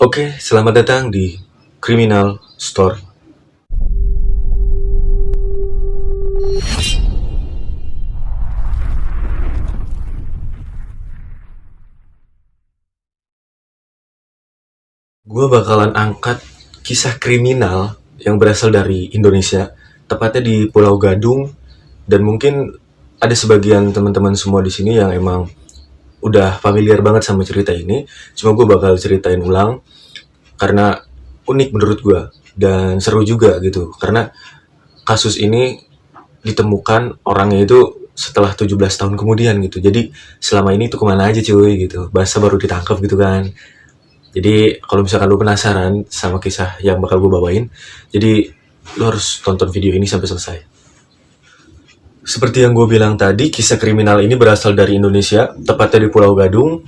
Oke, selamat datang di Criminal Store. Gue bakalan angkat kisah kriminal yang berasal dari Indonesia, tepatnya di Pulau Gadung, dan mungkin ada sebagian teman-teman semua di sini yang emang udah familiar banget sama cerita ini. Cuma gue bakal ceritain ulang karena unik menurut gue dan seru juga gitu. Karena kasus ini ditemukan orangnya itu setelah 17 tahun kemudian gitu. Jadi selama ini tuh kemana aja cuy gitu. Bahasa baru ditangkap gitu kan. Jadi kalau misalkan lu penasaran sama kisah yang bakal gue bawain, jadi lu harus tonton video ini sampai selesai. Seperti yang gue bilang tadi, kisah kriminal ini berasal dari Indonesia, tepatnya di Pulau Gadung.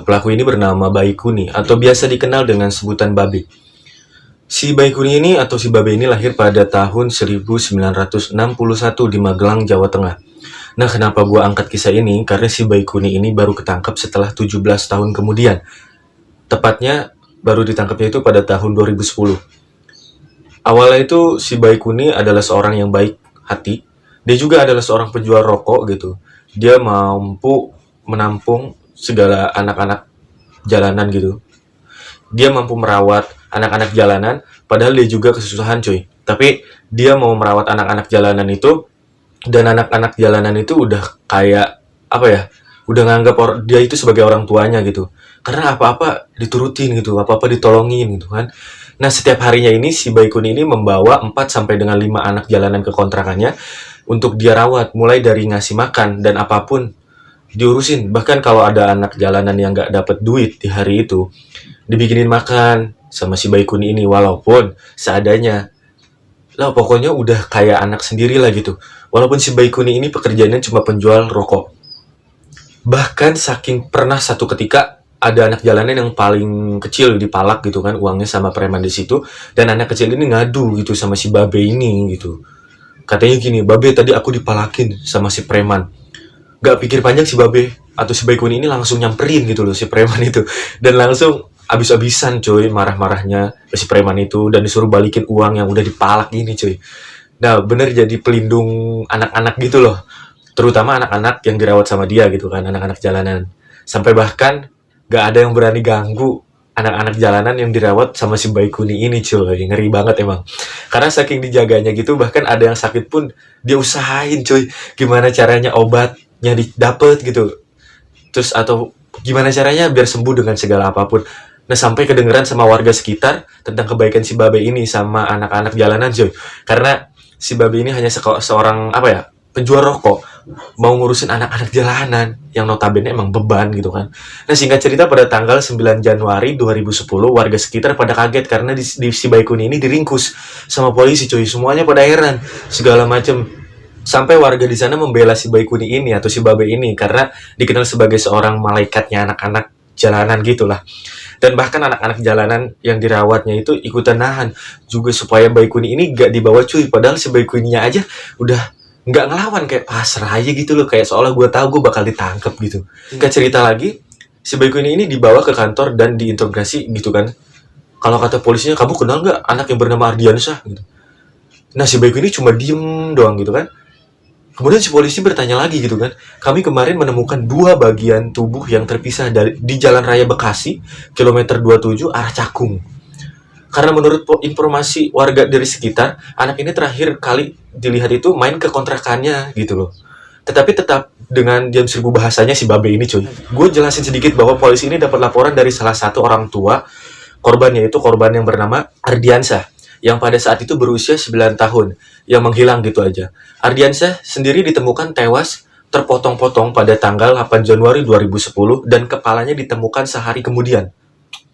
Pelaku ini bernama Baikuni, atau biasa dikenal dengan sebutan Babe. Si Baikuni ini atau si Babe ini lahir pada tahun 1961 di Magelang, Jawa Tengah. Nah, kenapa gue angkat kisah ini? Karena si Baikuni ini baru ketangkap setelah 17 tahun kemudian. Tepatnya baru ditangkapnya itu pada tahun 2010. Awalnya itu si Baikuni adalah seorang yang baik hati. Dia juga adalah seorang penjual rokok gitu. Dia mampu menampung segala anak-anak jalanan gitu. Dia mampu merawat anak-anak jalanan, padahal dia juga kesusahan cuy. Tapi dia mau merawat anak-anak jalanan itu, dan anak-anak jalanan itu udah kayak apa ya, udah nganggap dia itu sebagai orang tuanya gitu, karena apa-apa diturutin gitu, apa-apa ditolongin gitu kan. Nah, setiap harinya ini si Baikuni ini membawa 4 sampai dengan 5 anak jalanan ke kontrakannya untuk dia rawat, mulai dari ngasih makan dan apapun diurusin. Bahkan kalau ada anak jalanan yang nggak dapet duit di hari itu, dibikinin makan sama si Baikuni ini, walaupun seadanya lah. Pokoknya udah kayak anak sendiri lah gitu. Walaupun si Baikuni ini pekerjaannya cuma penjual rokok. Bahkan saking pernah satu ketika ada anak jalanan yang paling kecil dipalak gitu kan uangnya sama preman di situ, dan anak kecil ini ngadu gitu sama si Babe ini gitu. Katanya gini, Babe tadi aku dipalakin sama si preman. Gak pikir panjang si Babe atau si Baikuni ini langsung nyamperin gitu loh si preman itu, dan langsung abis-abisan cuy marah-marahnya si preman itu, dan disuruh balikin uang yang udah dipalak ini cuy. Nah, bener jadi pelindung anak-anak gitu loh, terutama anak-anak yang dirawat sama dia gitu kan, anak-anak jalanan. Sampai bahkan gak ada yang berani ganggu anak-anak jalanan yang dirawat sama si Baikuni ini cuy. Ngeri banget emang. Karena saking dijaganya gitu, bahkan ada yang sakit pun dia usahain cuy, gimana caranya obatnya dapet gitu. Terus atau gimana caranya biar sembuh dengan segala apapun. Nah, sampai kedengeran sama warga sekitar tentang kebaikan si Babe ini sama anak-anak jalanan cuy. Karena si Babe ini hanya seorang apa ya, penjual rokok, mau ngurusin anak-anak jalanan yang notabene emang beban gitu kan. Nah, singkat cerita pada tanggal 9 Januari 2010 warga sekitar pada kaget karena di si Baikuni ini diringkus sama polisi cuy. Semuanya pada heran segala macem. Sampai warga di sana membela si Baikuni ini atau si Babe ini karena dikenal sebagai seorang malaikatnya anak-anak jalanan gitulah. Dan bahkan anak-anak jalanan yang dirawatnya itu ikutan nahan juga supaya Baikuni ini gak dibawa cuy. Padahal si Baikuninya aja udah nggak ngelawan, kayak pasrah aja gitu loh, kayak seolah gue tahu gue bakal ditangkap gitu. Singkat cerita lagi, si Baikuni ini dibawa ke kantor dan diinterogasi gitu kan. Kalau kata polisinya, kamu kenal nggak anak yang bernama Ardiansyah gitu. Nah, si Baikuni cuma diem doang gitu kan. Kemudian si polisi bertanya lagi gitu kan, kami kemarin menemukan 2 bagian tubuh yang terpisah di Jalan Raya Bekasi, kilometer 27 arah Cakung. Karena menurut informasi warga dari sekitar, anak ini terakhir kali dilihat itu main ke kontrakannya gitu loh. Tetapi tetap dengan diam seribu bahasanya si Babe ini cuy. Gue jelasin sedikit bahwa polisi ini dapat laporan dari salah satu orang tua korbannya, itu korban yang bernama Ardiansyah, yang pada saat itu berusia 9 tahun, yang menghilang gitu aja. Ardiansyah sendiri ditemukan tewas terpotong-potong pada tanggal 8 Januari 2010 dan kepalanya ditemukan sehari kemudian.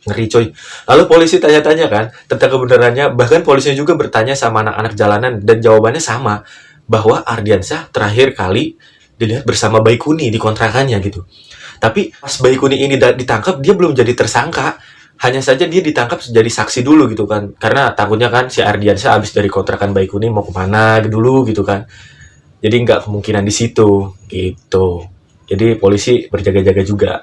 Ngeri coy. Lalu polisi tanya-tanya kan tentang kebenarannya, bahkan polisinya juga bertanya sama anak-anak jalanan dan jawabannya sama, bahwa Ardiansyah terakhir kali dilihat bersama Baikuni di kontrakannya gitu. Tapi pas Baikuni ini ditangkap, dia belum jadi tersangka. Hanya saja dia ditangkap jadi saksi dulu gitu kan. Karena takutnya kan si Ardiansyah habis dari kontrakan Baikuni mau kemana dulu gitu kan. Jadi nggak kemungkinan di situ gitu. Jadi polisi berjaga-jaga juga.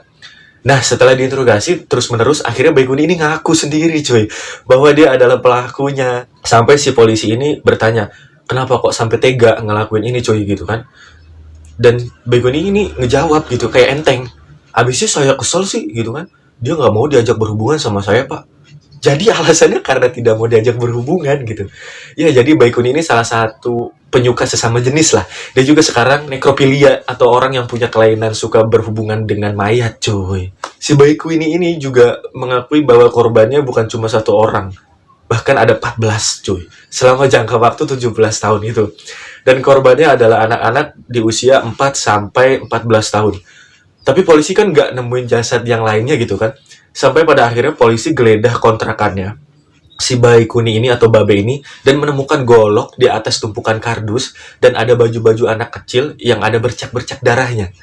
Nah, setelah diinterogasi terus-menerus, akhirnya Baikuni ini ngaku sendiri, cuy, bahwa dia adalah pelakunya. Sampai si polisi ini bertanya, kenapa kok sampai tega ngelakuin ini, cuy, gitu kan. Dan Baikuni ini ngejawab gitu, kayak enteng. Abisnya saya kesel sih, gitu kan. Dia nggak mau diajak berhubungan sama saya, Pak. Jadi alasannya karena tidak mau diajak berhubungan gitu. Ya, jadi Baikuni ini salah satu penyuka sesama jenis lah. Dia juga sekarang nekrofilia atau orang yang punya kelainan suka berhubungan dengan mayat, cuy. Si Baikuni ini juga mengakui bahwa korbannya bukan cuma satu orang. Bahkan ada 14, cuy. Selama jangka waktu 17 tahun itu. Dan korbannya adalah anak-anak di usia 4 sampai 14 tahun. Tapi polisi kan nggak nemuin jasad yang lainnya gitu kan. Sampai pada akhirnya polisi geledah kontrakannya si Baikuni ini atau Babe ini dan menemukan golok di atas tumpukan kardus dan ada baju-baju anak kecil yang ada bercak-bercak darahnya.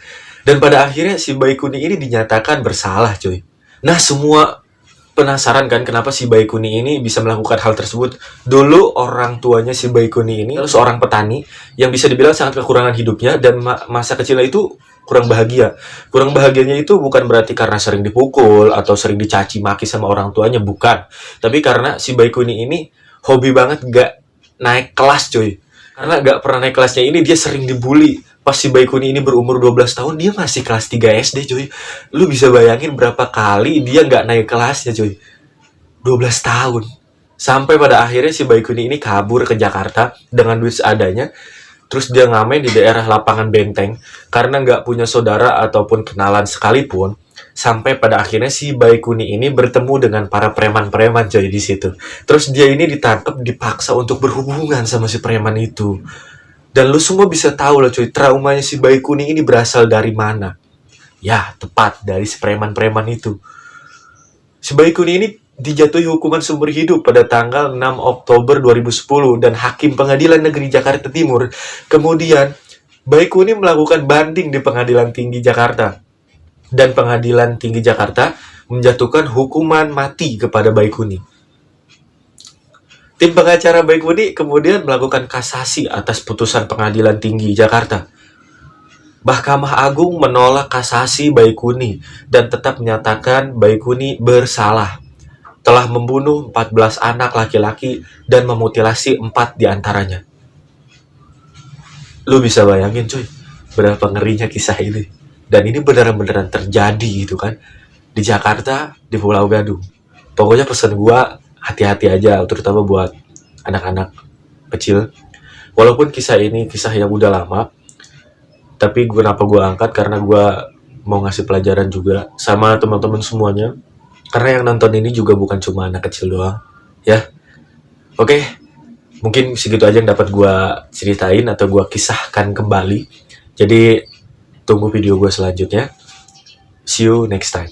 Dan pada akhirnya si Baikuni ini dinyatakan bersalah, cuy. Nah, semua penasaran kan kenapa si Baikuni ini bisa melakukan hal tersebut. Dulu orang tuanya si Baikuni ini seorang petani yang bisa dibilang sangat kekurangan hidupnya dan masa kecilnya itu kurang bahagia. Kurang bahagianya itu bukan berarti karena sering dipukul atau sering dicaci maki sama orang tuanya, bukan. Tapi karena si Baikuni ini hobi banget gak naik kelas, cuy. Karena gak pernah naik kelasnya ini dia sering dibully. Pas si Baikuni ini berumur 12 tahun, dia masih kelas 3 SD, cuy. Lu bisa bayangin berapa kali dia nggak naik kelasnya, cuy. 12 tahun. Sampai pada akhirnya si Baikuni ini kabur ke Jakarta dengan duit seadanya. Terus dia ngamen di daerah lapangan Benteng. Karena nggak punya saudara ataupun kenalan sekalipun. Sampai pada akhirnya si Baikuni ini bertemu dengan para preman-preman, coy, di situ. Terus dia ini ditangkap, dipaksa untuk berhubungan sama si preman itu. Dan lu semua bisa tahu lah, cuy, traumanya si Baikuni ini berasal dari mana. Ya, tepat dari si preman-preman itu. Si Baikuni ini dijatuhi hukuman seumur hidup pada tanggal 6 Oktober 2010 dan Hakim Pengadilan Negeri Jakarta Timur. Kemudian, Baikuni melakukan banding di Pengadilan Tinggi Jakarta. Dan Pengadilan Tinggi Jakarta menjatuhkan hukuman mati kepada Baikuni. Tim pengacara Baikuni kemudian melakukan kasasi atas putusan Pengadilan Tinggi Jakarta. Mahkamah Agung menolak kasasi Baikuni dan tetap menyatakan Baikuni bersalah. Telah membunuh 14 anak laki-laki dan memutilasi 4 diantaranya. Lu bisa bayangin, cuy, berapa ngerinya kisah ini. Dan ini beneran-beneran terjadi gitu kan. Di Jakarta, di Pulau Gadung. Pokoknya pesan gua, hati-hati aja, terutama buat anak-anak kecil. Walaupun kisah ini kisah yang udah lama, tapi kenapa gue angkat karena gue mau ngasih pelajaran juga sama teman-teman semuanya. Karena yang nonton ini juga bukan cuma anak kecil doang, ya. Oke, mungkin segitu aja yang dapat gue ceritain atau gue kisahkan kembali. Jadi tunggu video gue selanjutnya. See you next time.